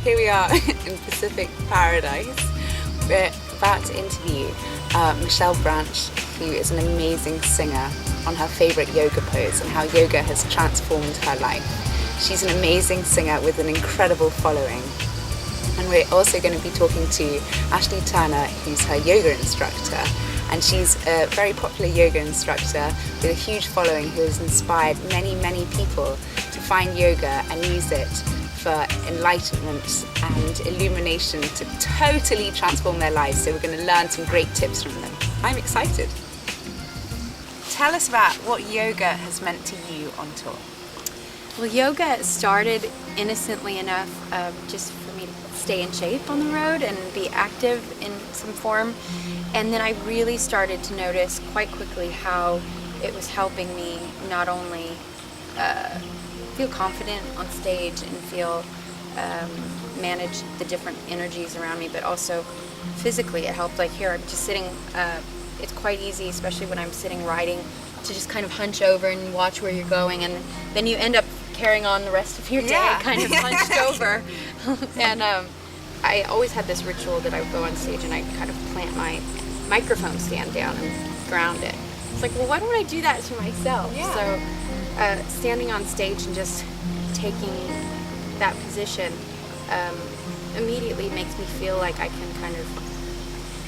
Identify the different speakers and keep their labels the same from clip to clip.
Speaker 1: Here we are in Pacific Paradise. We're about to interview Michelle Branch, who is an amazing singer, on her favourite yoga pose and how yoga has transformed her life. She's an amazing singer with an incredible following. And we're also going to be talking to Ashley Turner, who's her yoga instructor. And she's a very popular yoga instructor with a huge following who has inspired many, many people to find yoga and use it for enlightenment and illumination to totally transform their lives. So we're going to learn some great tips from them. I'm excited. Tell us about what yoga has meant to you on tour.
Speaker 2: Well, yoga started innocently enough just for me to stay in shape on the road and be active in some form. And then I really started to notice quite quickly how it was helping me not only feel confident on stage and feel manage the different energies around me, but also physically it helped. Like here I'm just sitting, it's quite easy, especially when I'm sitting riding, to just kind of hunch over and watch where you're going, and then you end up carrying on the rest of your day kind of hunched over. And I always had this ritual that I would go on stage and I kind of plant my microphone stand down and ground it. It's like, well, why don't I do that to myself?
Speaker 1: Yeah.
Speaker 2: So standing on stage and just taking that position immediately makes me feel like I can kind of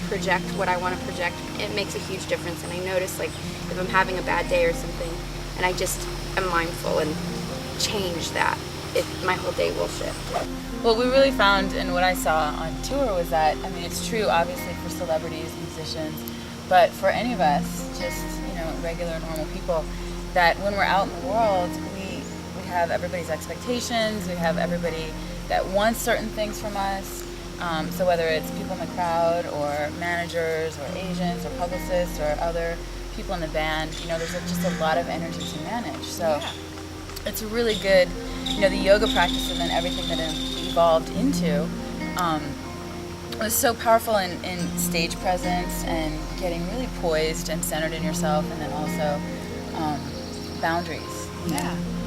Speaker 2: project what I want to project. It makes a huge difference, and I notice, like, if I'm having a bad day or something and I just am mindful and change that, my whole day will shift.
Speaker 3: What we really found and what I saw on tour was that, I mean, it's true obviously for celebrities, musicians, but for any of us, just, you know, regular normal people, that when we're out in the world, we have everybody's expectations, we have everybody that wants certain things from us. So whether it's people in the crowd or managers or agents or publicists or other people in the band, you know, there's just a lot of energy to manage. So it's a really good, you know, the yoga practice and then everything that it evolved into was so powerful in stage presence and getting really poised and centered in yourself, and then also boundaries.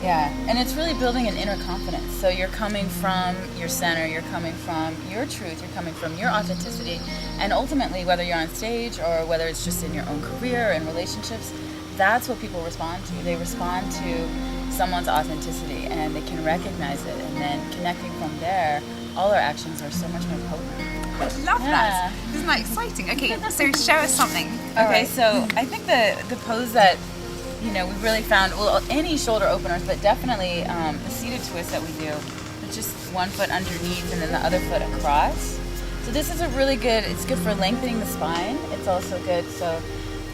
Speaker 3: Yeah, and it's really building an inner confidence. So you're coming from your center, you're coming from your truth, you're coming from your authenticity, and ultimately, whether you're on stage or whether it's just in your own career and relationships, that's what people respond to. They respond to someone's authenticity, and they can recognize it, and then connecting from there, all our actions are so much more potent.
Speaker 1: I love that. Isn't that exciting? Okay, so show us something.
Speaker 3: Okay, so I think the pose that, you know, we really found, well, any shoulder openers, but definitely the seated twist that we do, it's just one foot underneath and then the other foot across. So this is a really good, it's good for lengthening the spine. It's also good, so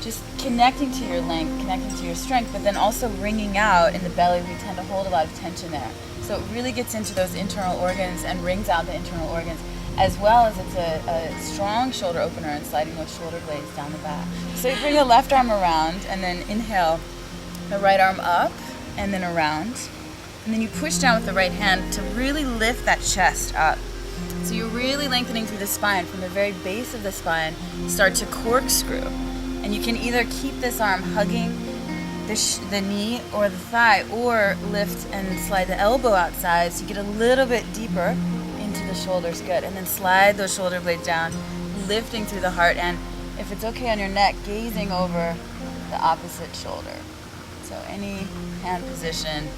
Speaker 3: just connecting to your length, connecting to your strength, but then also wringing out in the belly. We tend to hold a lot of tension there. So it really gets into those internal organs and wrings out the internal organs, as well as it's a strong shoulder opener and sliding those shoulder blades down the back. So you bring the left arm around and then inhale the right arm up and then around. And then you push down with the right hand to really lift that chest up. So you're really lengthening through the spine from the very base of the spine, start to corkscrew. And you can either keep this arm hugging the knee or the thigh, or lift and slide the elbow outside so you get a little bit deeper into the shoulders. Good. And then slide those shoulder blades down, lifting through the heart, and if it's okay on your neck, gazing over the opposite shoulder. So any hand position.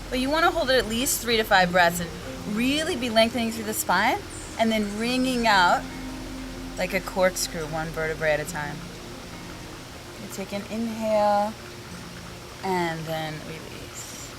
Speaker 3: But you want to hold it at least 3 to 5 breaths and really be lengthening through the spine and then wringing out like a corkscrew, one vertebrae at a time. You take an inhale and then release.